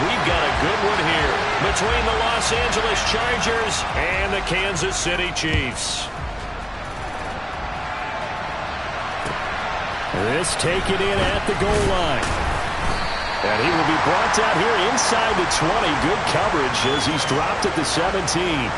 we've got a good one here between the Los Angeles Chargers and the Kansas City Chiefs. This taken in at the goal line. And he will be brought down here inside the 20. Good coverage as he's dropped at the 17.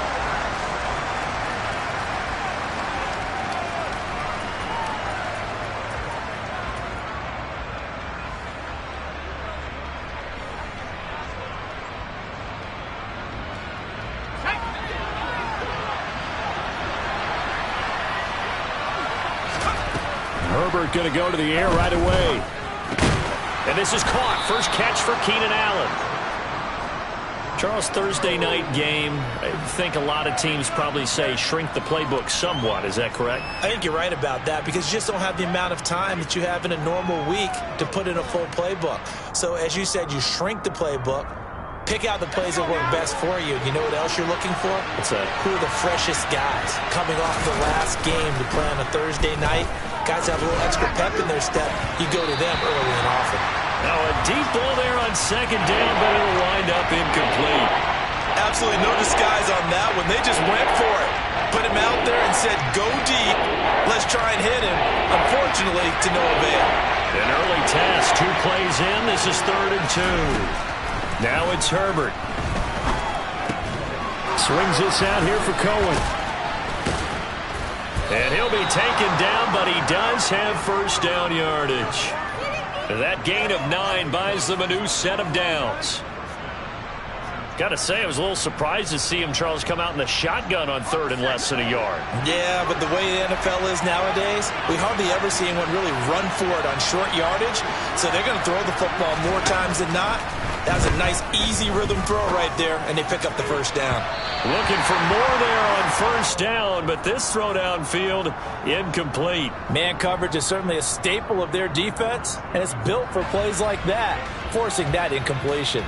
Herbert going to go to the air right away. And this is caught. First catch for Keenan Allen. Charles, Thursday night game. I think a lot of teams probably say shrink the playbook somewhat. Is that correct? I think you're right about that because you just don't have the amount of time that you have in a normal week to put in a full playbook. So as you said, you shrink the playbook. Pick out the plays that work best for you. You know what else you're looking for? What's that? Who are the freshest guys coming off the last game to play on a Thursday night? Guys have a little extra pep in their step. You go to them early and often. Now a deep ball there on second down, but it'll wind up incomplete. Absolutely no disguise on that one. They just went for it. Put him out there and said, go deep. Let's try and hit him. Unfortunately, to no avail. An early test. 2 plays in. This is 3rd and 2. Now it's Herbert. Swings this out here for Cohen. And he'll be taken down, but he does have first down yardage. That gain of 9 buys them a new set of downs. Got to say, I was a little surprised to see him, Charles, come out in the shotgun on 3rd and less than a yard. Yeah, but the way the NFL is nowadays, we hardly ever see anyone really run for it on short yardage. So they're going to throw the football more times than not. That was a nice, easy rhythm throw right there, and they pick up the first down. Looking for more there on first down, but this throw downfield, incomplete. Man coverage is certainly a staple of their defense, and it's built for plays like that, forcing that incompletion.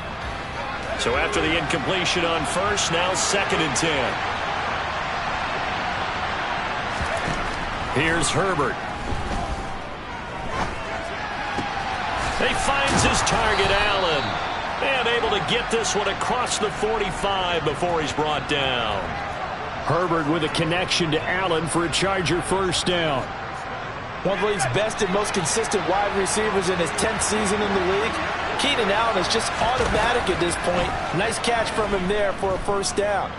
So after the incompletion on first, now 2nd and 10. Here's Herbert. He finds his target, Allen. And able to get this one across the 45 before he's brought down. Herbert with a connection to Allen for a Charger first down. One of the league's best and most consistent wide receivers in his 10th season in the league. Keenan Allen is just automatic at this point. Nice catch from him there for a first down.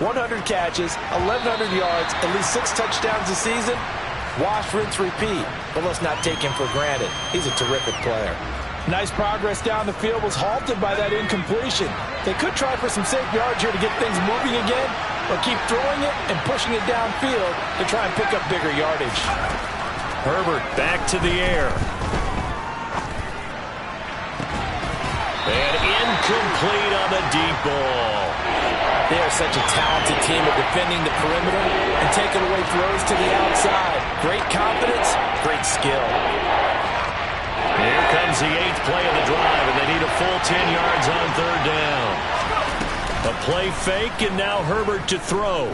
100 catches, 1,100 yards, at least 6 touchdowns a season. Wash, rinse, repeat. But let's not take him for granted. He's a terrific player. Nice progress down the field was halted by that incompletion. They could try for some safe yards here to get things moving again, or keep throwing it and pushing it downfield to try and pick up bigger yardage. Herbert back to the air. And incomplete on the deep ball. They are such a talented team at defending the perimeter and taking away throws to the outside. Great confidence, great skill. Here comes the 8th play of the drive, and they need a full 10 yards on 3rd down. A play fake, and now Herbert to throw.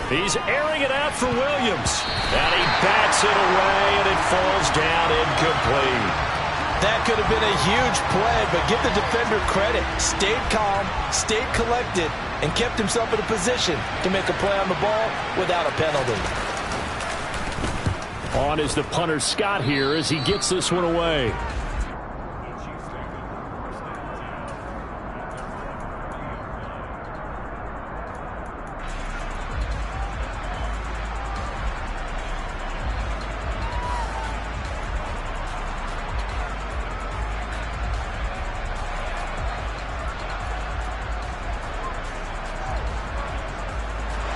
He's airing it out for Williams. And he bats it away, and it falls down incomplete. That could have been a huge play, but give the defender credit. Stayed calm, stayed collected, and kept himself in a position to make a play on the ball without a penalty. On is the punter Scott here as he gets this one away.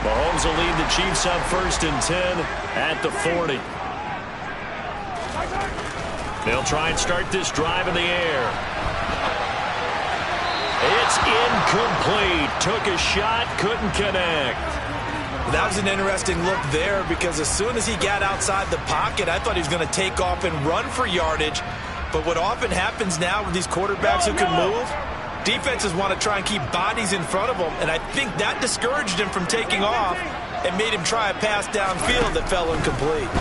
Mahomes will lead the Chiefs up 1st and 10 at the 40. They'll try and start this drive in the air. It's incomplete. Took a shot, couldn't connect. That was an interesting look there because as soon as he got outside the pocket, I thought he was going to take off and run for yardage. But what often happens now with these quarterbacks who can move, defenses want to try and keep bodies in front of them, and I think that discouraged him from taking off and made him try a pass downfield that fell incomplete.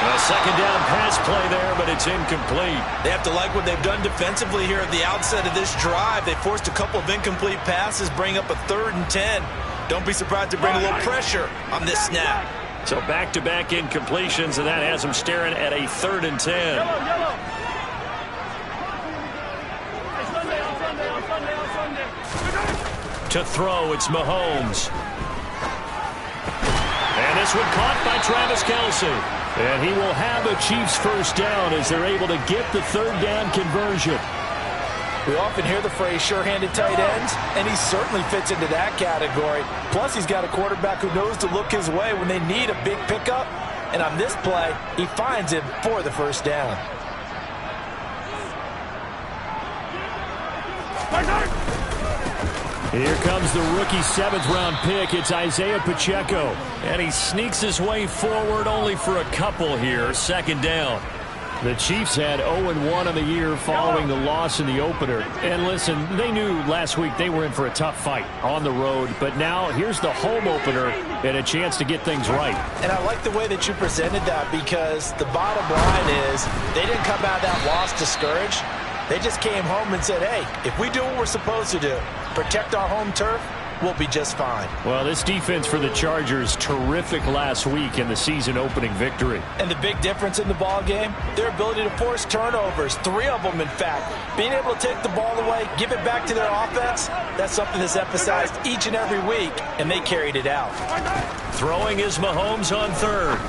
A second down pass play there, but it's incomplete. They have to like what they've done defensively here at the outset of this drive. They forced a couple of incomplete passes, bring up a 3rd and 10. Don't be surprised to bring a little pressure on this snap. So back-to-back incompletions, and that has them staring at a 3rd and 10. To throw, it's Mahomes. And this one caught by Travis Kelce. And he will have the Chiefs first down as they're able to get the 3rd down conversion. We often hear the phrase sure-handed tight ends, and he certainly fits into that category. Plus, he's got a quarterback who knows to look his way when they need a big pickup. And on this play, he finds him for the first down. Here comes the rookie 7th-round pick. It's Isaiah Pacheco. And he sneaks his way forward only for a couple here. 2nd down. The Chiefs had 0-1 on the year following the loss in the opener. And listen, they knew last week they were in for a tough fight on the road. But now here's the home opener and a chance to get things right. And I like the way that you presented that, because the bottom line is they didn't come out of that loss discouraged. They just came home and said, hey, if we do what we're supposed to do, protect our home turf, we'll be just fine. Well, this defense for the Chargers, terrific last week in the season-opening victory. And the big difference in the ball game, their ability to force turnovers, 3 of them, in fact. Being able to take the ball away, give it back to their offense, that's something that's emphasized each and every week, and they carried it out. Throwing is Mahomes on 3rd.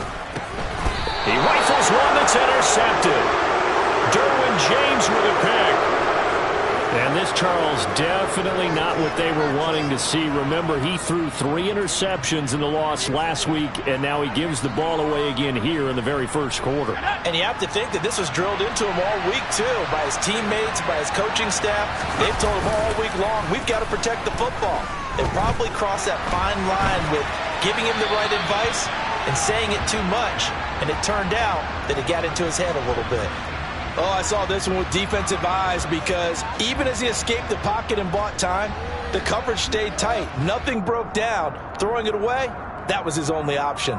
He rifles one that's intercepted. Derwin James with a pick. And this, Charles, definitely not what they were wanting to see. Remember, he threw 3 interceptions in the loss last week, and now he gives the ball away again here in the very first quarter. And you have to think that this was drilled into him all week, too, by his teammates, by his coaching staff. They've told him all week long, we've got to protect the football. They probably crossed that fine line with giving him the right advice and saying it too much. And it turned out that it got into his head a little bit. Oh, I saw this one with defensive eyes, because even as he escaped the pocket and bought time, the coverage stayed tight. Nothing broke down. Throwing it away, that was his only option.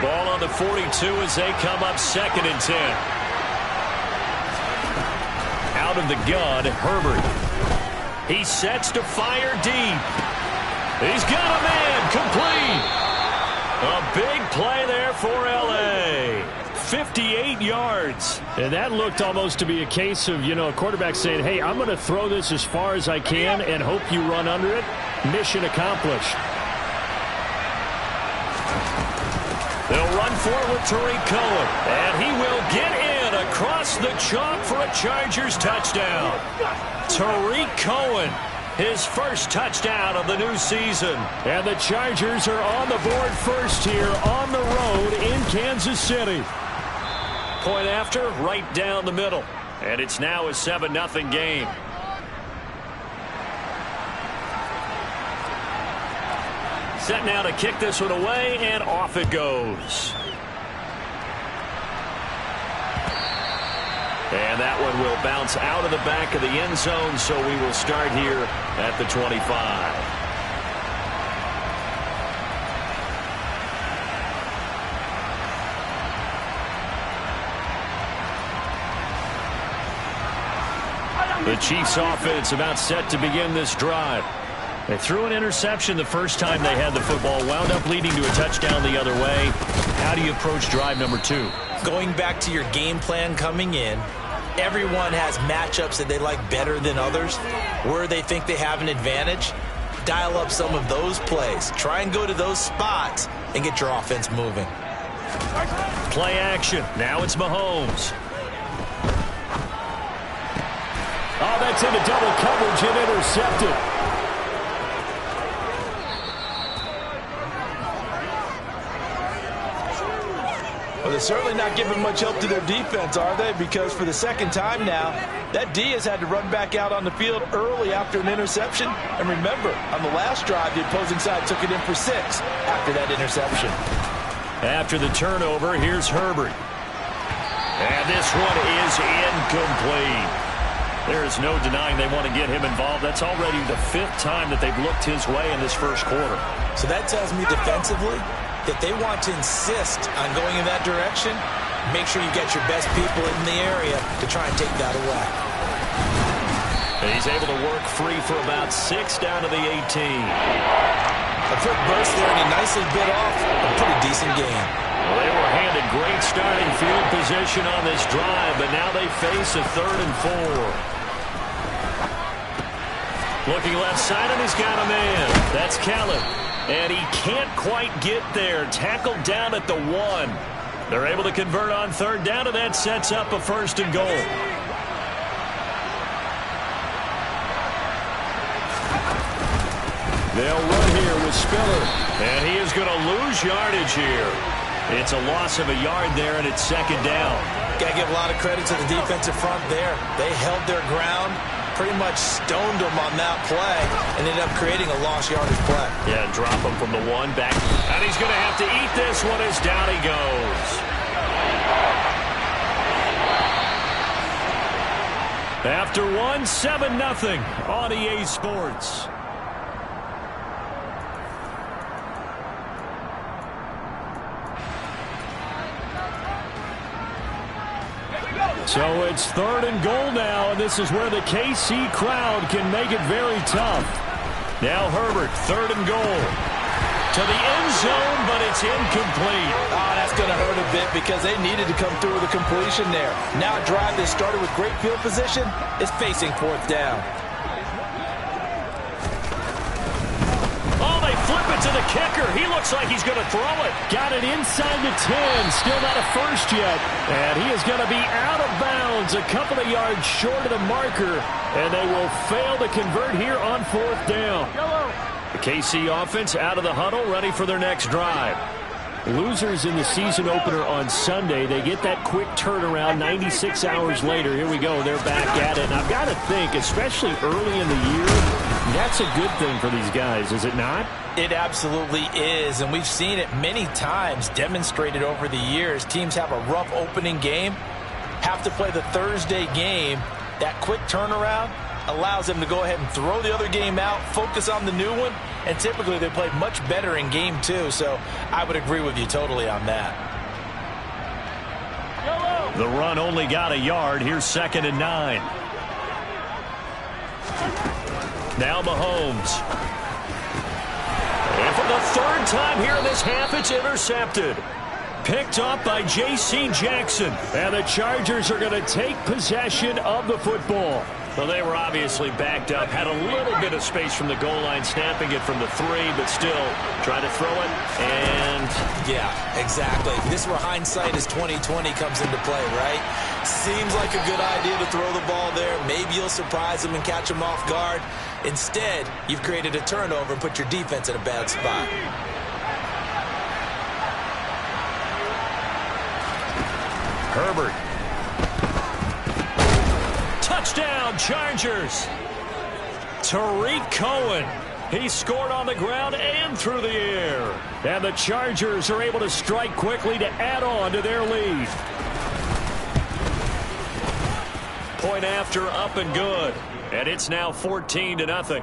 Ball on the 42 as they come up 2nd and 10. Out of the gun, Herbert. He sets to fire deep. He's got a man, complete. A big play there for L.A. 58 yards. And that looked almost to be a case of, a quarterback saying, hey, I'm going to throw this as far as I can and hope you run under it. Mission accomplished. They'll run forward Tariq Cohen. And he will get in across the chalk for a Chargers touchdown. Tariq Cohen, his first touchdown of the new season. And the Chargers are on the board first here on the road in Kansas City. Point after, right down the middle. And it's now a 7-0 game. Set now to kick this one away, and off it goes. And that one will bounce out of the back of the end zone, so we will start here at the 25. The Chiefs offense about set to begin this drive. They threw an interception the first time they had the football, wound up leading to a touchdown the other way. How do you approach drive number 2? Going back to your game plan coming in, everyone has matchups that they like better than others, where they think they have an advantage. Dial up some of those plays. Try and go to those spots and get your offense moving. Play action. Now it's Mahomes. Oh, that's into double coverage and intercepted. Well, they're certainly not giving much help to their defense, are they? Because for the second time now, that D has had to run back out on the field early after an interception. And remember, on the last drive, the opposing side took it in for 6 after that interception. After the turnover, here's Herbert. And this one is incomplete. There is no denying they want to get him involved. That's already the 5th time that they've looked his way in this first quarter. So that tells me defensively, that they want to insist on going in that direction. Make sure you get your best people in the area to try and take that away. He's able to work free for about 6 down to the 18. A quick burst there, and he nicely bit off a pretty decent game. Well, they were handed great starting field position on this drive, but now they face a 3rd and 4. Looking left side, and he's got a man. That's Caleb. And he can't quite get there. Tackled down at the 1. They're able to convert on 3rd down, and that sets up a 1st and goal. They'll run here with Spiller. And he is going to lose yardage here. It's a loss of a yard there, and it's 2nd down. Got to give a lot of credit to the defensive front there. They held their ground, pretty much stoned them on that play, and ended up creating a lost yardage play. Yeah, drop him from the 1 back. And he's going to have to eat this one as down he goes. After 1, 7-0 on EA Sports. So it's 3rd and goal now, and this is where the KC crowd can make it very tough. Now Herbert, 3rd and goal. To the end zone, but it's incomplete. Oh, that's going to hurt a bit because they needed to come through with a completion there. Now a drive that started with great field position is facing 4th down. Flip it to the kicker. He looks like he's going to throw it. Got it inside the 10. Still not a first yet. And he is going to be out of bounds a couple of yards short of the marker. And they will fail to convert here on 4th down. The KC offense out of the huddle, ready for their next drive. Losers in the season opener on Sunday. They get that quick turnaround 96 hours later. Here we go. They're back at it. And I've got to think, especially early in the year, that's a good thing for these guys, is it not? It absolutely is, and we've seen it many times demonstrated over the years. Teams have a rough opening game, have to play the Thursday game. That quick turnaround allows them to go ahead and throw the other game out, focus on the new one, and typically they play much better in game 2, so I would agree with you totally on that. The run only got a yard. Here's 2nd and 9. Now Mahomes. And for the 3rd time here in this half, it's intercepted. Picked up by J.C. Jackson. And the Chargers are going to take possession of the football. Well, they were obviously backed up, had a little bit of space from the goal line, snapping it from the 3, but still trying to throw it, and... Yeah, exactly. This is where hindsight is 20/20 comes into play, right? Seems like a good idea to throw the ball there. Maybe you'll surprise them and catch them off guard. Instead, you've created a turnover and put your defense in a bad spot. Herbert. Touchdown, Chargers. Tariq Cohen. He scored on the ground and through the air. And the Chargers are able to strike quickly to add on to their lead. Point after, up and good. And it's now 14-0.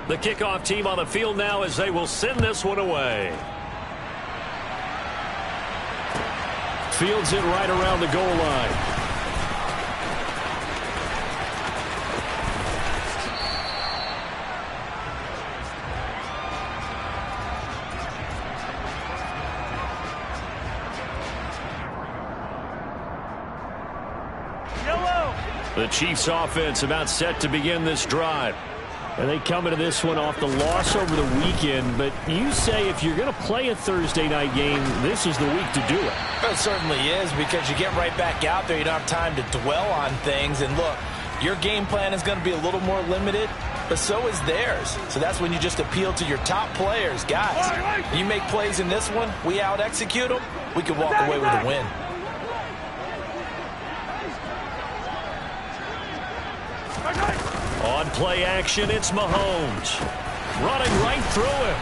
The kickoff team on the field now as they will send this one away. Fields it right around the goal line. The Chiefs offense about set to begin this drive. And they come into this one off the loss over the weekend. But you say if you're going to play a Thursday night game, this is the week to do it. It certainly is, because you get right back out there. You don't have time to dwell on things. And look, your game plan is going to be a little more limited, but so is theirs. So that's when you just appeal to your top players. Guys, you make plays in this one, we out-execute them, we can walk away with a win. On play action, it's Mahomes. Running right through him.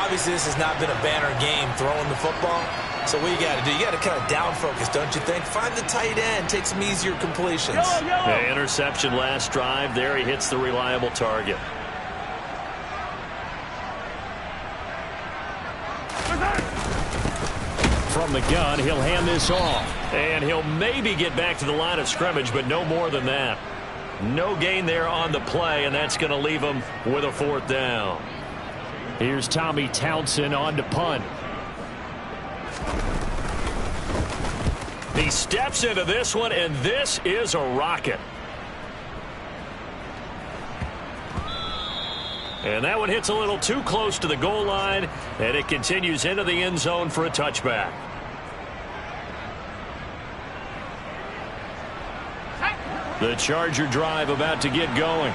Obviously, this has not been a banner game throwing the football. So what you got to do, you got to kind of down focus, don't you think? Find the tight end, take some easier completions. The interception last drive. There he hits the reliable target. From the gun, he'll hand this off. And he'll maybe get back to the line of scrimmage, but no more than that. No gain there on the play, and that's going to leave him with a 4th down. Here's Tommy Townsend on to punt. He steps into this one, and this is a rocket. And that one hits a little too close to the goal line, and it continues into the end zone for a touchback. The Charger drive about to get going.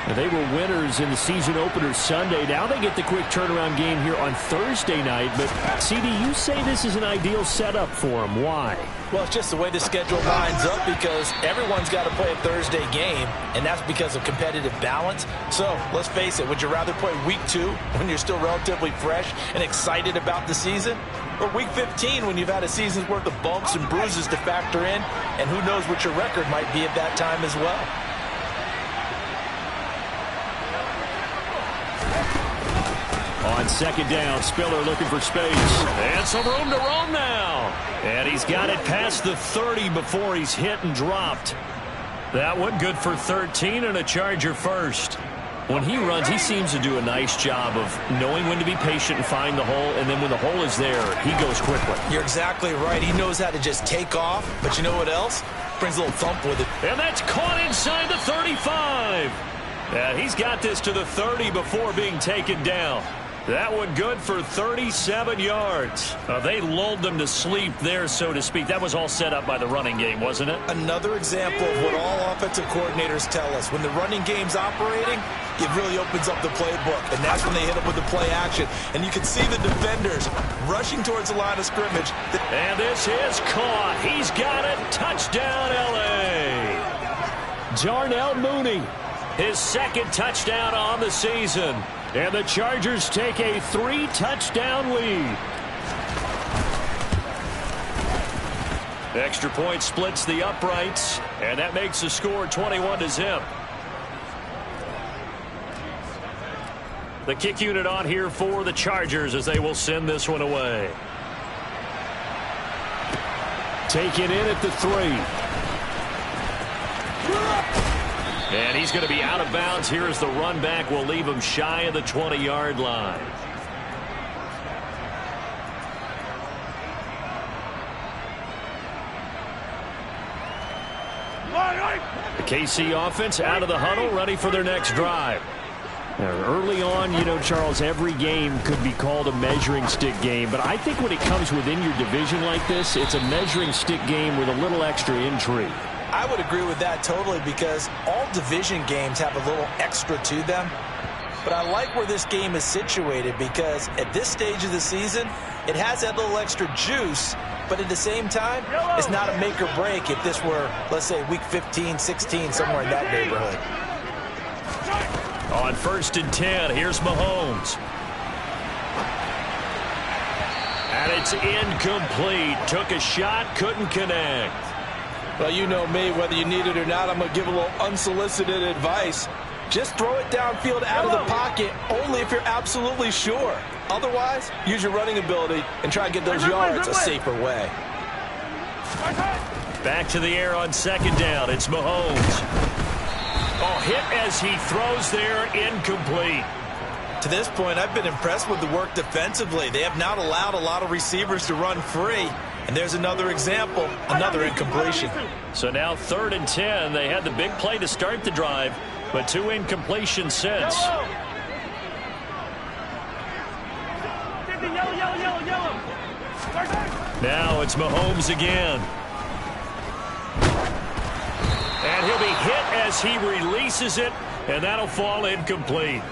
And they were winners in the season opener Sunday. Now they get the quick turnaround game here on Thursday night. But, CD, you say this is an ideal setup for them. Why? Well, it's just the way the schedule lines up because everyone's got to play a Thursday game, and that's because of competitive balance. So, let's face it, would you rather play week 2 when you're still relatively fresh and excited about the season? Or week 15 when you've had a season's worth of bumps and bruises to factor in, and who knows what your record might be at that time as well? On 2nd down, Spiller looking for space. And some room to roam now. And he's got it past the 30 before he's hit and dropped. That one good for 13 and a Charger first. When he runs, he seems to do a nice job of knowing when to be patient and find the hole, and then when the hole is there, he goes quickly. You're exactly right. He knows how to just take off, but you know what else? Brings a little thump with it. And that's caught inside the 35. Yeah, he's got this to the 30 before being taken down. That one good for 37 yards. They lulled them to sleep there, so to speak. That was all set up by the running game, wasn't it? Another example of what all offensive coordinators tell us. When the running game's operating, it really opens up the playbook, and that's when they hit them with the play action. And you can see the defenders rushing towards the line of scrimmage. And this is caught. He's got it. Touchdown, L.A. Darnell Mooney, his 2nd touchdown on the season. And the Chargers take a 3-touchdown lead. Extra point splits the uprights, and that makes the score 21-0. The kick unit on here for the Chargers as they will send this one away. Taken in at the 3. And he's going to be out of bounds here as the run back will leave him shy of the 20-yard line. The KC offense out of the huddle, ready for their next drive. Early on, you know, Charles, every game could be called a measuring stick game. But I think when it comes within your division like this, it's a measuring stick game with a little extra intrigue. I would agree with that totally because all division games have a little extra to them. But I like where this game is situated because at this stage of the season, it has that little extra juice. But at the same time, it's not a make or break if this were, let's say, week 15, 16, somewhere in that neighborhood. On 1st and 10, here's Mahomes. And it's incomplete. Took a shot, couldn't connect. Well, you know me, whether you need it or not, I'm going to give a little unsolicited advice. Just throw it downfield out of the pocket, only if you're absolutely sure. Otherwise, use your running ability and try and get those yards a safer way. Back to the air on 2nd down. It's Mahomes. Oh, hit as he throws there, incomplete. To this point, I've been impressed with the work defensively. They have not allowed a lot of receivers to run free. And there's another example, another incompletion. So now 3rd and 10. They had the big play to start the drive, but 2 incompletions since. Now it's Mahomes again. And he'll be hit as he releases it, and that'll fall incomplete.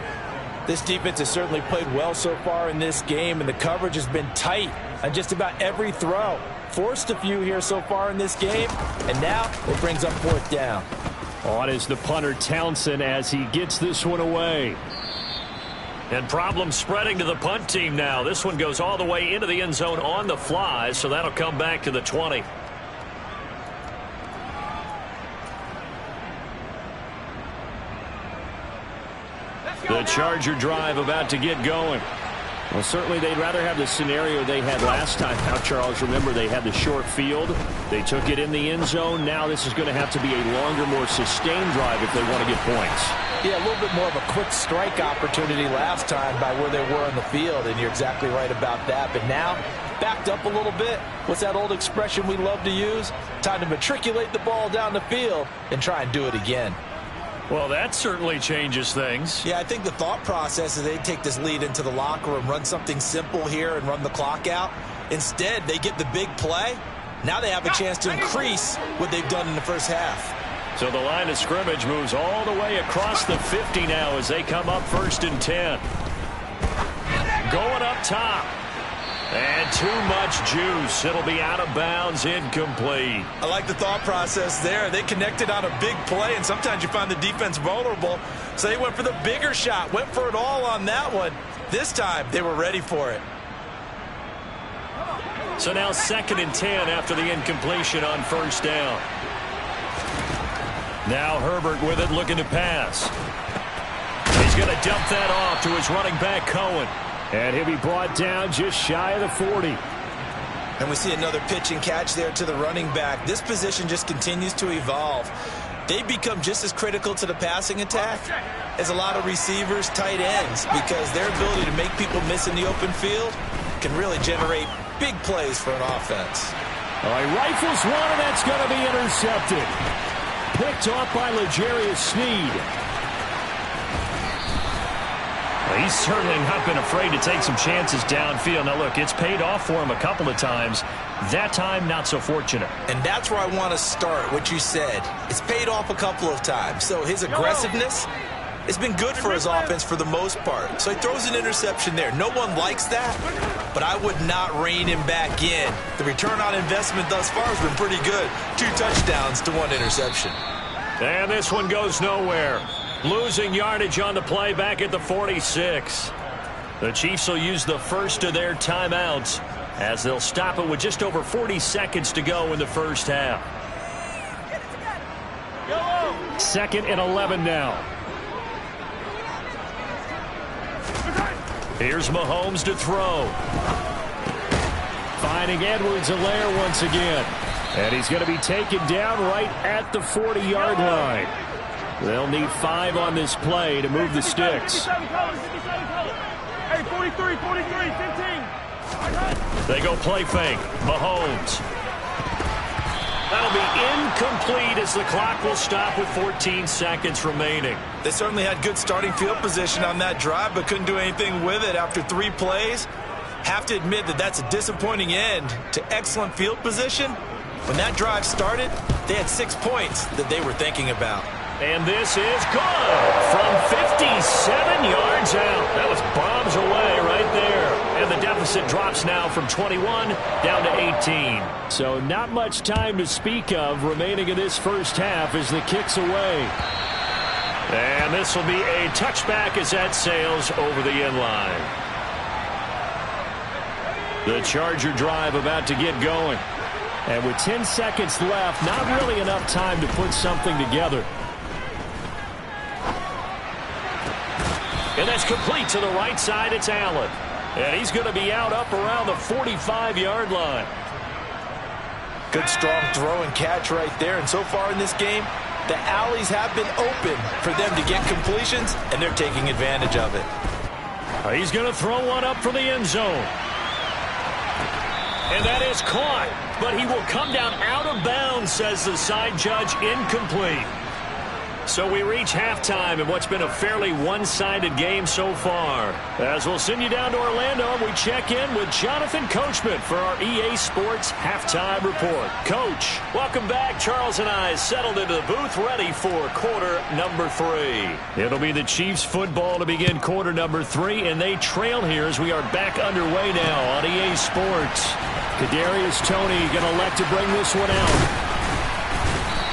This defense has certainly played well so far in this game, and the coverage has been tight on just about every throw. Forced a few here so far in this game, and now it brings up 4th down. On is the punter Townsend as he gets this one away. And problems spreading to the punt team now. This one goes all the way into the end zone on the fly, so that'll come back to the 20. The Charger drive about to get going. Well, certainly they'd rather have the scenario they had last time. Now, Charles, remember they had the short field. They took it in the end zone. Now this is going to have to be a longer, more sustained drive if they want to get points. Yeah, a little bit more of a quick strike opportunity last time by where they were on the field, and you're exactly right about that. But now, backed up a little bit. What's that old expression we love to use? Time to matriculate the ball down the field and try and do it again. Well, that certainly changes things. Yeah, I think the thought process is they take this lead into the locker room, run something simple here and run the clock out. Instead, they get the big play. Now they have a chance to increase what they've done in the first half. So the line of scrimmage moves all the way across the 50 now as they come up 1st and 10. Going up top. And too much juice. It'll be out of bounds, incomplete. I like the thought process there. They connected on a big play, and sometimes you find the defense vulnerable. So they went for the bigger shot, went for it all on that one. This time, they were ready for it. So now 2nd and 10 after the incompletion on 1st down. Now Herbert with it, looking to pass. He's going to dump that off to his running back, Cohen. And he'll be brought down just shy of the 40. And we see another pitch and catch there to the running back. This position just continues to evolve. They become just as critical to the passing attack as a lot of receivers, tight ends, because their ability to make people miss in the open field can really generate big plays for an offense. All right, rifles one, and that's going to be intercepted. Picked off by L'Jarius Sneed. He's certainly not been afraid to take some chances downfield. Now, look, it's paid off for him a couple of times. That time, not so fortunate. And that's where I want to start, what you said. It's paid off a couple of times. So his aggressiveness has been good for his offense for the most part. So he throws an interception there. No one likes that, but I would not rein him back in. The return on investment thus far has been pretty good. 2 touchdowns to 1 interception. And this one goes nowhere. Losing yardage on the play back at the 46. The Chiefs will use the first of their timeouts as they'll stop it with just over 40 seconds to go in the first half. 2nd and 11 now. Here's Mahomes to throw. Finding Edwards-Helaire once again. And he's going to be taken down right at the 40-yard line. They'll need 5 on this play to move the sticks. Hey, 43, 15. They go play fake. Mahomes. That'll be incomplete as the clock will stop with 14 seconds remaining. They certainly had good starting field position on that drive, but couldn't do anything with it after 3 plays. Have to admit that that's a disappointing end to excellent field position. When that drive started, they had 6 points that they were thinking about. And this is good from 57 yards out. That was bombs away right there. And the deficit drops now from 21 down to 18. So not much time to speak of remaining in this first half as the kick's away. And this will be a touchback as that sails over the end line. The Charger drive about to get going. And with 10 seconds left, not really enough time to put something together. And that's complete to the right side. It's Allen. And he's going to be out up around the 45-yard line. Good, strong throw and catch right there. And so far in this game, the alleys have been open for them to get completions, and they're taking advantage of it. He's going to throw one up for the end zone. And that is caught. But he will come down out of bounds, says the side judge, incomplete. So we reach halftime in what's been a fairly one-sided game so far. As we'll send you down to Orlando, we check in with Jonathan Coachman for our EA Sports Halftime Report. Coach, welcome back. Charles and I settled into the booth ready for quarter number 3. It'll be the Chiefs football to begin quarter number 3, and they trail here as we are back underway now on EA Sports. Kadarius Toney going to elect to bring this one out.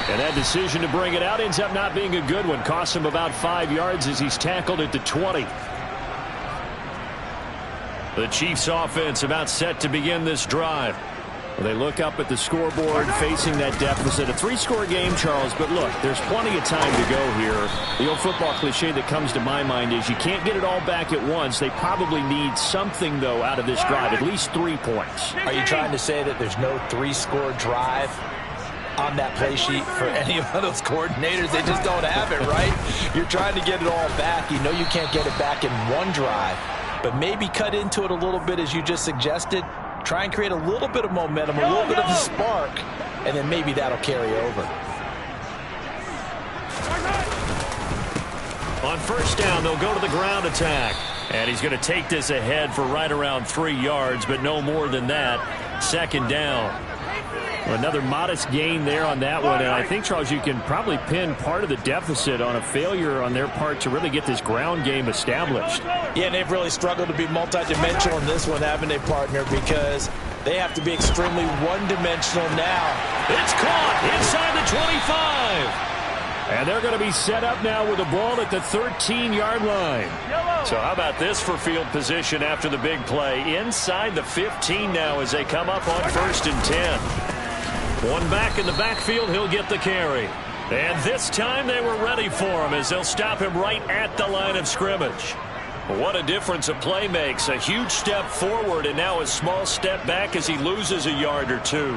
And that decision to bring it out ends up not being a good one. Costs him about 5 yards as he's tackled at the 20. The Chiefs offense about set to begin this drive. Well, they look up at the scoreboard facing that deficit. A 3-score game, Charles, but look, there's plenty of time to go here. The old football cliche that comes to my mind is you can't get it all back at once. They probably need something, though, out of this drive, at least 3 points. Are you trying to say that there's no 3-score drive on that play sheet for any of those coordinators? They just don't have it, right? You're trying to get it all back. You know you can't get it back in one drive, but maybe cut into it a little bit as you just suggested. Try and create a little bit of momentum, a little bit of a spark, and then maybe that'll carry over. On first down, they'll go to the ground attack. And he's going to take this ahead for right around 3 yards, but no more than that. Second down. Another modest gain there on that one, and I think, Charles, you can probably pin part of the deficit on a failure on their part to really get this ground game established. Yeah, and they've really struggled to be multidimensional in this one, haven't they, partner? Because they have to be extremely one-dimensional now. It's caught inside the 25. And they're going to be set up now with the ball at the 13-yard line. So how about this for field position after the big play? Inside the 15 now as they come up on first and 10. One back in the backfield, he'll get the carry. And this time they were ready for him as they'll stop him right at the line of scrimmage. What a difference a play makes. A huge step forward and now a small step back as he loses a yard or two.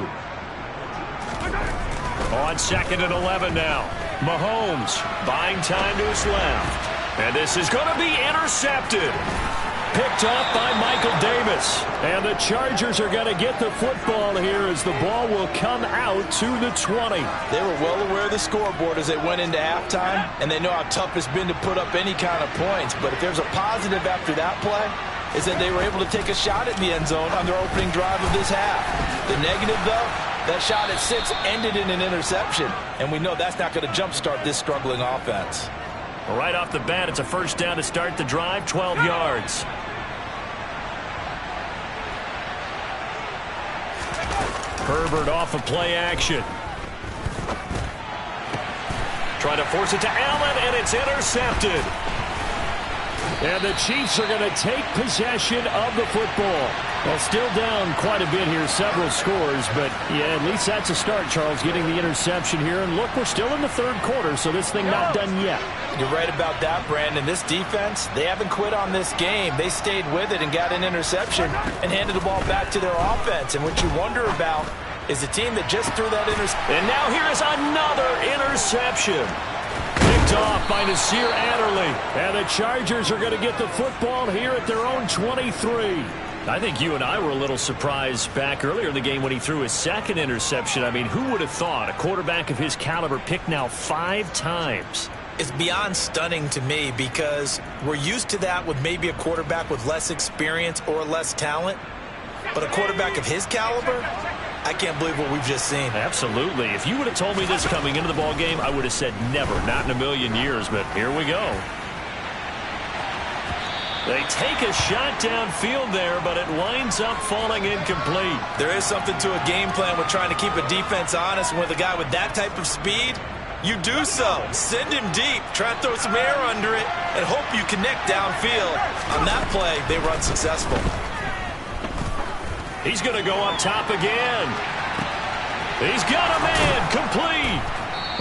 On second and 11 now. Mahomes buying time to his left. And this is going to be intercepted. Picked off by Michael Davis. And the Chargers are going to get the football here as the ball will come out to the 20. They were well aware of the scoreboard as they went into halftime, and they know how tough it's been to put up any kind of points. But if there's a positive after that play, is that they were able to take a shot at the end zone on their opening drive of this half. The negative, though, that shot at 6 ended in an interception, and we know that's not going to jumpstart this struggling offense. Right off the bat, it's a first down to start the drive, 12 yards. Herbert off of play action. Trying to force it to Allen, and it's intercepted. And the Chiefs are going to take possession of the football. Well, still down quite a bit here, several scores, but yeah, at least that's a start, Charles, getting the interception here. And look, we're still in the third quarter, so this thing not done yet. You're right about that, Brandon. This defense, they haven't quit on this game. They stayed with it and got an interception and handed the ball back to their offense. And what you wonder about is the team that just threw that interception. And now here is another interception. Picked off by Nasir Adderley. And the Chargers are going to get the football here at their own 23. I think you and I were a little surprised back earlier in the game when he threw his second interception. I mean, who would have thought a quarterback of his caliber picked now 5 times? It's beyond stunning to me because we're used to that with maybe a quarterback with less experience or less talent. But a quarterback of his caliber, I can't believe what we've just seen. Absolutely. If you would have told me this coming into the ball game, I would have said never, not in a million years. But here we go. They take a shot downfield there, but it winds up falling incomplete. There is something to a game plan with trying to keep a defense honest. With a guy with that type of speed, you do so. Send him deep, try and throw some air under it, and hope you connect downfield. On that play, they were unsuccessful. He's going to go up top again. He's got a man, complete.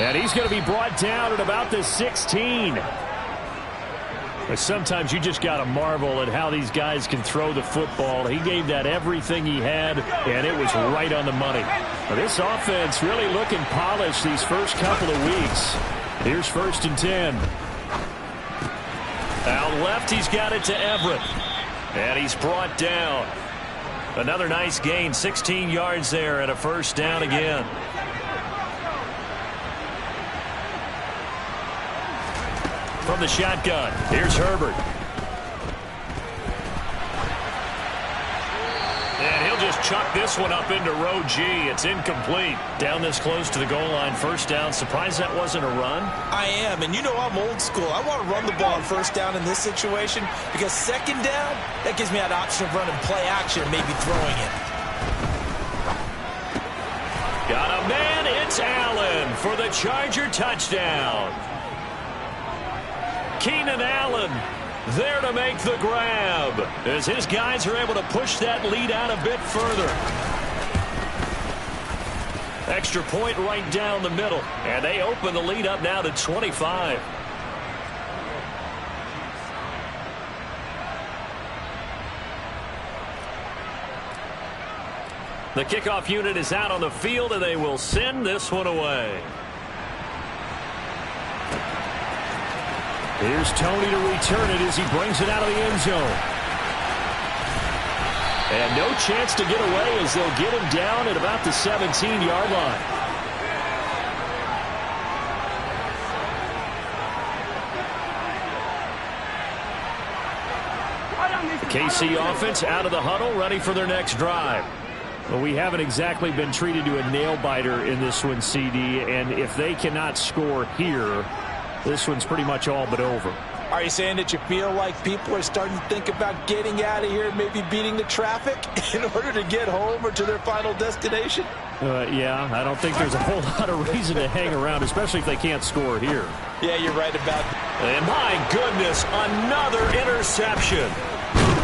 And he's going to be brought down at about the 16. But sometimes you just got to marvel at how these guys can throw the football. He gave that everything he had, and it was right on the money. Now, this offense really looking polished these first couple of weeks. Here's first and 10. Out left, he's got it to Everett. And he's brought down. Another nice gain, 16 yards there, and a first down again. From the shotgun, here's Herbert. And he'll just chuck this one up into row G. It's incomplete. Down this close to the goal line, first down. Surprised that wasn't a run? I am, and you know I'm old school. I want to run the ball on first down in this situation because second down, that gives me that option of running play action and maybe throwing it. Got a man, it's Allen for the Charger touchdown. Keenan Allen there to make the grab as his guys are able to push that lead out a bit further. Extra point right down the middle, and they open the lead up now to 25. The kickoff unit is out on the field, and they will send this one away. Here's Tony to return it as he brings it out of the end zone. And no chance to get away as they'll get him down at about the 17-yard line. KC offense out of the huddle, ready for their next drive. Well, we haven't exactly been treated to a nail-biter in this one, CD, and if they cannot score here, this one's pretty much all but over. Are you saying that you feel like people are starting to think about getting out of here, maybe beating the traffic in order to get home or to their final destination? Yeah, I don't think there's a whole lot of reason to hang around, especially if they can't score here. Yeah, you're right about that. And my goodness, another interception.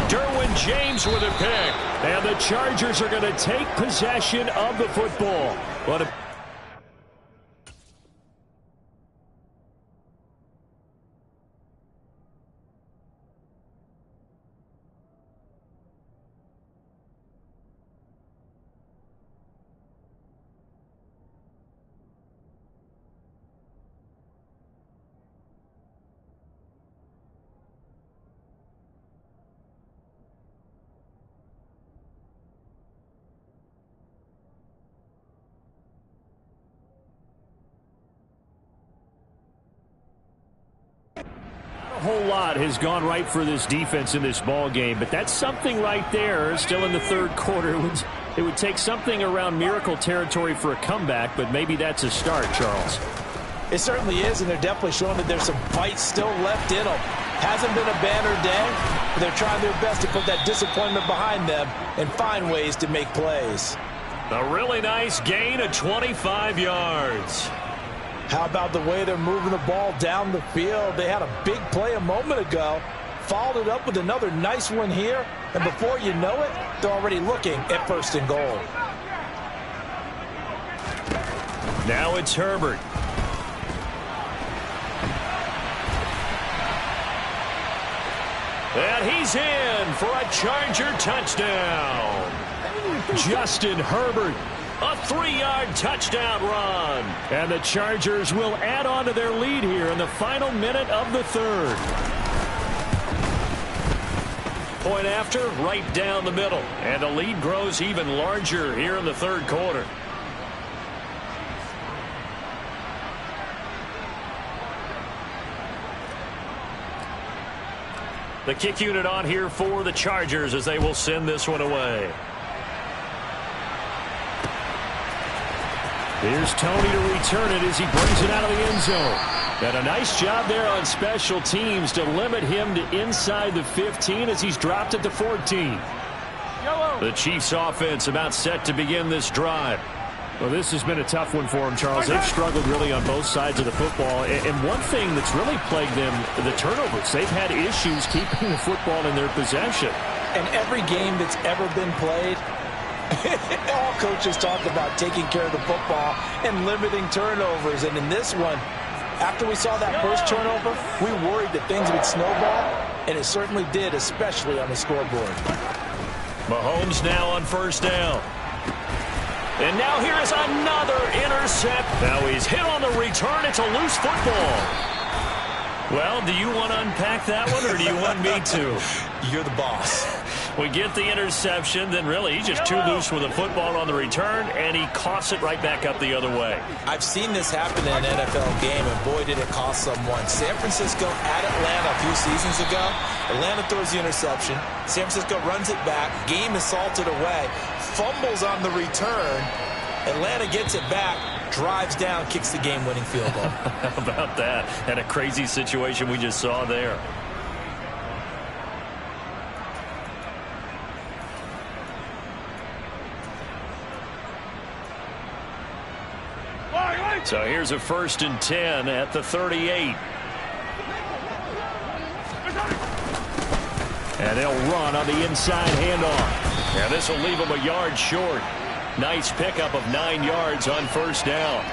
Derwin James with a pick. And the Chargers are going to take possession of the football. What a whole lot has gone right for this defense in this ball game, but that's something right there. Still in the third quarter, it would take something around miracle territory for a comeback, but maybe that's a start, Charles. It certainly is, and they're definitely showing that there's some fight still left in them. Hasn't been a banner day, but they're trying their best to put that disappointment behind them and find ways to make plays. A really nice gain of 25 yards. How about the way they're moving the ball down the field? They had a big play a moment ago, followed it up with another nice one here, and before you know it, they're already looking at first and goal. Now it's Herbert. And he's in for a Charger touchdown. Justin Herbert. A 3-yard touchdown run. And the Chargers will add on to their lead here in the final minute of the third. Point after, right down the middle. And the lead grows even larger here in the third quarter. The kick unit on here for the Chargers as they will send this one away. Here's Tony to return it as he brings it out of the end zone. And a nice job there on special teams to limit him to inside the 15 as he's dropped at the 14. The Chiefs offense about set to begin this drive. Well, this has been a tough one for them, Charles. They've struggled really on both sides of the football. And one thing that's really plagued them, the turnovers. They've had issues keeping the football in their possession. And every game that's ever been played, all coaches talk about taking care of the football and limiting turnovers. And in this one, after we saw that first turnover, we worried that things would snowball, and it certainly did, especially on the scoreboard. Mahomes now on first down. And now here is another intercept. Now he's hit on the return. It's a loose football. Well, do you want to unpack that one, or do you want me to? You're the boss. We get the interception, then really he's just too loose with the football on the return, and he coughs it right back up the other way. I've seen this happen in an NFL game, and boy, did it cost someone. San Francisco at Atlanta a few seasons ago. Atlanta throws the interception. San Francisco runs it back. Game is salted away. Fumbles on the return. Atlanta gets it back, drives down, kicks the game-winning field goal. How about that? And a crazy situation we just saw there. So here's a 1st and 10 at the 38. And they'll run on the inside handoff. And this will leave them a yard short. Nice pickup of 9 yards on first down.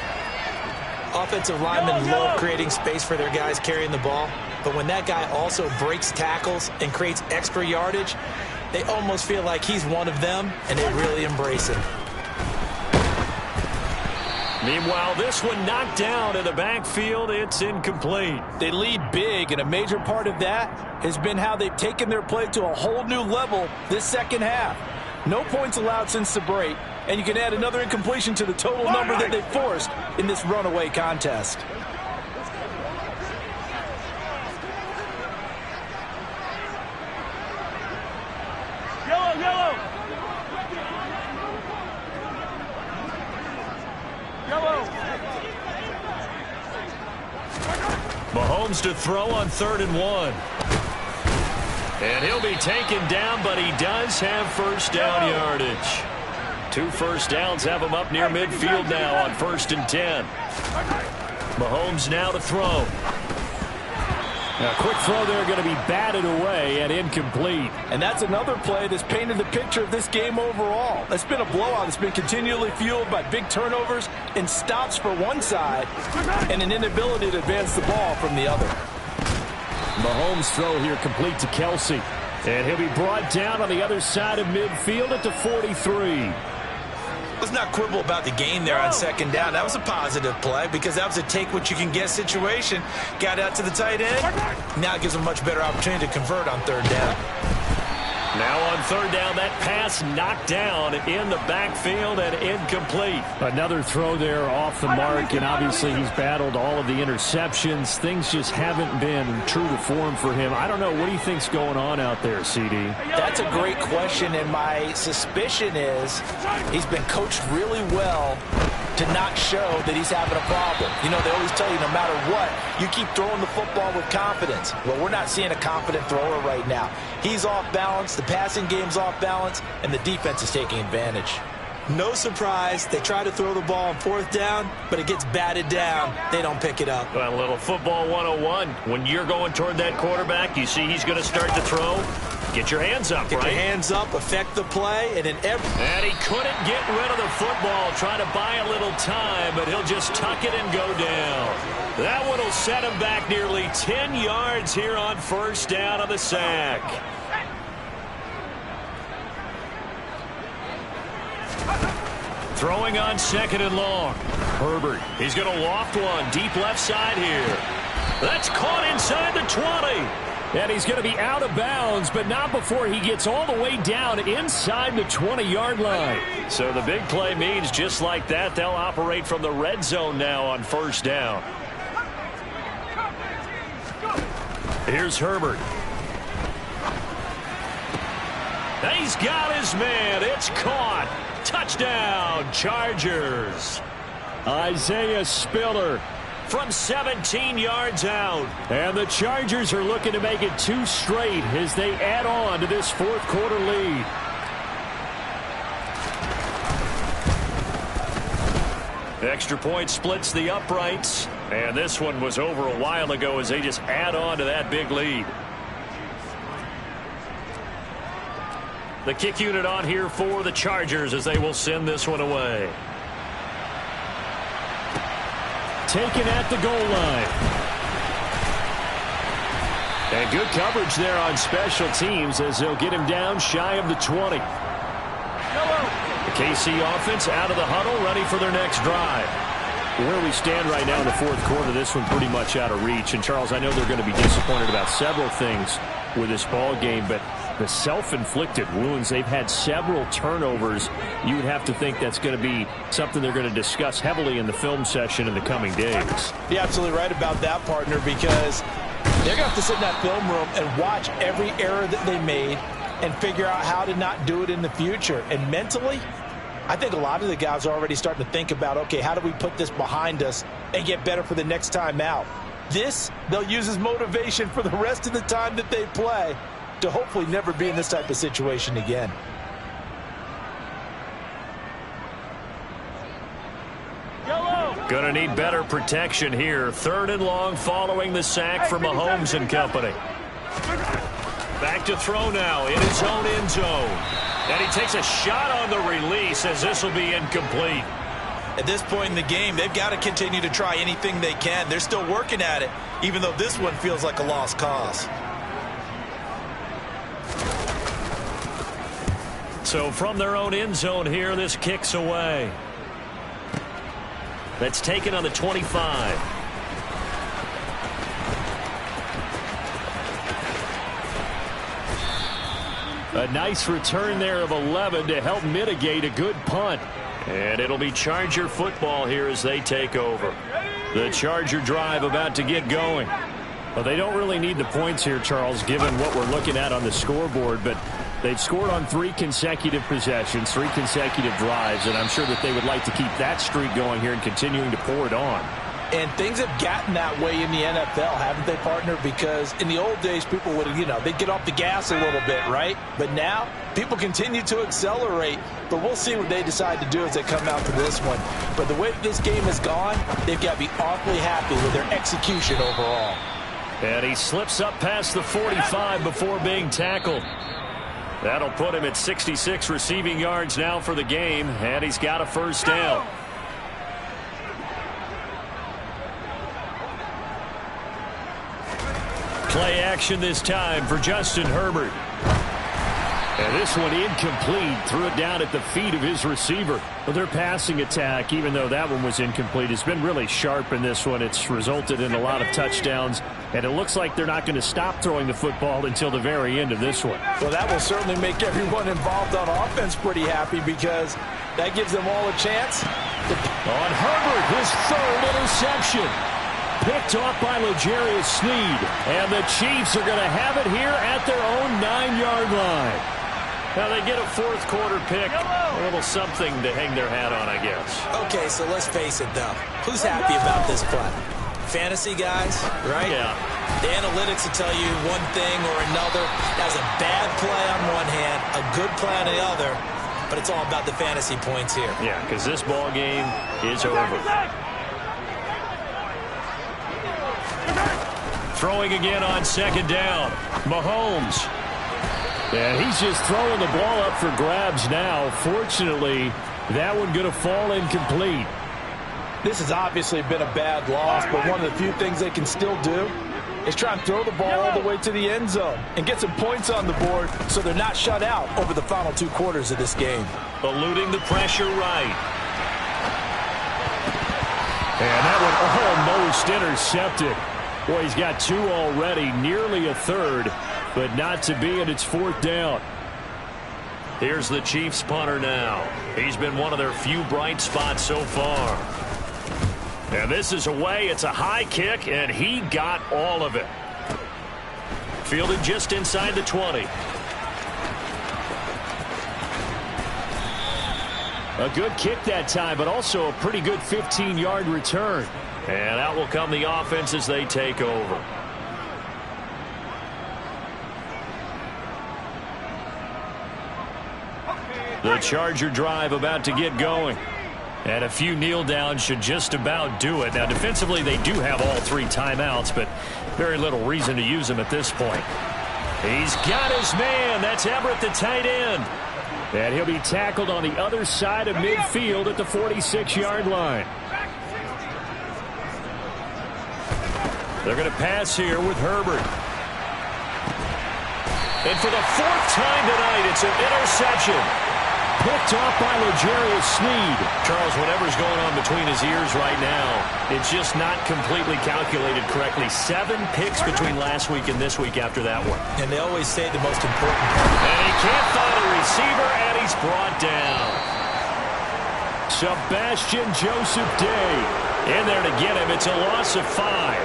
Offensive linemen love creating space for their guys carrying the ball. But when that guy also breaks tackles and creates extra yardage, they almost feel like he's one of them, and they really embrace him. Meanwhile, this one knocked down in the backfield. It's incomplete. They lead big, and a major part of that has been how they've taken their play to a whole new level this second half. No points allowed since the break, and you can add another incompletion to the total number that they forced in this runaway contest. Yellow. Mahomes to throw on 3rd and 1. And he'll be taken down, but he does have first down yardage. 2 first downs have him up near midfield now on 1st and 10. Mahomes now to throw. A quick throw there going to be batted away and incomplete. And that's another play that's painted the picture of this game overall. It's been a blowout. It's been continually fueled by big turnovers and stops for one side and an inability to advance the ball from the other. Mahomes' throw here complete to Kelsey. And he'll be brought down on the other side of midfield at the 43. Let's not quibble about the gain there on 2nd down. That was a positive play because that was a take-what-you-can-get situation. Got out to the tight end. Now it gives them a much better opportunity to convert on 3rd down. Now on 3rd down, that pass knocked down in the backfield and incomplete. Another throw there off the mark, and obviously he's battled all of the interceptions. Things just haven't been true to form for him. I don't know. What do you think's going on out there, CD? That's a great question, and my suspicion is he's been coached really well to not show that he's having a problem. You know, they always tell you no matter what, you keep throwing the football with confidence. Well, we're not seeing a confident thrower right now. He's off balance, the passing game's off balance, and the defense is taking advantage. No surprise, they try to throw the ball on 4th down, but it gets batted down. They don't pick it up. Well, a little football 101. When you're going toward that quarterback, you see he's going to start to throw. Get your hands up, Get right? your hands up, affect the play, and And he couldn't get rid of the football, trying to buy a little time, but he'll just tuck it and go down. That one will set him back nearly 10 yards here on 1st down on the sack. Throwing on 2nd and long. Herbert, he's going to loft one deep left side here. That's caught inside the 20. And he's going to be out of bounds, but not before he gets all the way down inside the 20-yard line. So the big play means just like that, they'll operate from the red zone now on 1st down. Here's Herbert. He's got his man. It's caught. Touchdown, Chargers. Isaiah Spiller from 17 yards out. And the Chargers are looking to make it 2 straight as they add on to this 4th quarter lead. Extra point splits the uprights. And this one was over a while ago as they just add on to that big lead. The kick unit on here for the Chargers as they will send this one away. Taken at the goal line. And good coverage there on special teams as they'll get him down shy of the 20. The KC offense out of the huddle, ready for their next drive. Where we stand right now in the 4th quarter, this one pretty much out of reach. And, Charles, I know they're going to be disappointed about several things with this ball game, but the self-inflicted wounds, they've had several turnovers. You would have to think that's going to be something they're going to discuss heavily in the film session in the coming days. You're absolutely right about that, partner, because they're going to have to sit in that film room and watch every error that they made and figure out how to not do it in the future. And mentally, I think a lot of the guys are already starting to think about, okay, how do we put this behind us and get better for the next time out? This, they'll use as motivation for the rest of the time that they play to hopefully never be in this type of situation again. Going to need better protection here. 3rd and long following the sack from Mahomes and company. Back to throw now in his own end zone. And he takes a shot on the release as this will be incomplete. At this point in the game, they've got to continue to try anything they can. They're still working at it, even though this one feels like a lost cause. So from their own end zone here, this kicks away. That's taken on the 25. A nice return there of 11 to help mitigate a good punt. And it'll be Charger football here as they take over. The Charger drive about to get going. Well, they don't really need the points here, Charles, given what we're looking at on the scoreboard, but they've scored on 3 consecutive possessions, 3 consecutive drives, and I'm sure that they would like to keep that streak going here and continuing to pour it on. And things have gotten that way in the NFL, haven't they, partner? Because in the old days, people would, they'd get off the gas a little bit, right? But now, people continue to accelerate. But we'll see what they decide to do as they come out to this one. But the way this game has gone, they've got to be awfully happy with their execution overall. And he slips up past the 45 before being tackled. That'll put him at 66 receiving yards now for the game, and he's got a first down. Play action this time for Justin Herbert. And this one incomplete. Threw it down at the feet of his receiver. Well, their passing attack, even though that one was incomplete, has been really sharp in this one. It's resulted in a lot of touchdowns, and it looks like they're not going to stop throwing the football until the very end of this one. Well, that will certainly make everyone involved on offense pretty happy because that gives them all a chance. On Herbert, his 3rd interception. Picked off by L'Jarius Sneed. And the Chiefs are going to have it here at their own 9-yard line. Now they get a 4th quarter pick. A little something to hang their hat on, I guess. Okay, so let's face it, though. Who's happy about this play? Fantasy guys, right? Yeah. The analytics will tell you one thing or another. That's a bad play on one hand, a good play on the other. But it's all about the fantasy points here. Yeah, because this ball game is over. Throwing again on 2nd down. Mahomes. And he's just throwing the ball up for grabs now. Fortunately, that one going to fall incomplete. This has obviously been a bad loss, but one of the few things they can still do is try and throw the ball all the way to the end zone and get some points on the board so they're not shut out over the final 2 quarters of this game. Eluding the pressure right. And that one almost intercepted. Boy, he's got 2 already, nearly a 3rd, but not to be, and it's 4th down. Here's the Chiefs punter now. He's been one of their few bright spots so far. And this is away. It's a high kick, and he got all of it. Fielded just inside the 20. A good kick that time, but also a pretty good 15-yard return. And out will come the offense as they take over. The Charger drive about to get going. And a few kneel downs should just about do it. Now, defensively, they do have all 3 timeouts, but very little reason to use them at this point. He's got his man. That's Everett, the tight end. And he'll be tackled on the other side of midfield at the 46-yard line. They're going to pass here with Herbert. And for the 4th time tonight, it's an interception. Picked off by L'Jarius Sneed. Charles, whatever's going on between his ears right now, it's just not completely calculated correctly. 7 picks between last week and this week after that one. And they always say the most important part. And he can't find a receiver, and he's brought down. Sebastian Joseph Day in there to get him. It's a loss of 5.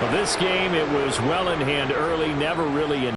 Well, this game, it was well in hand early, never really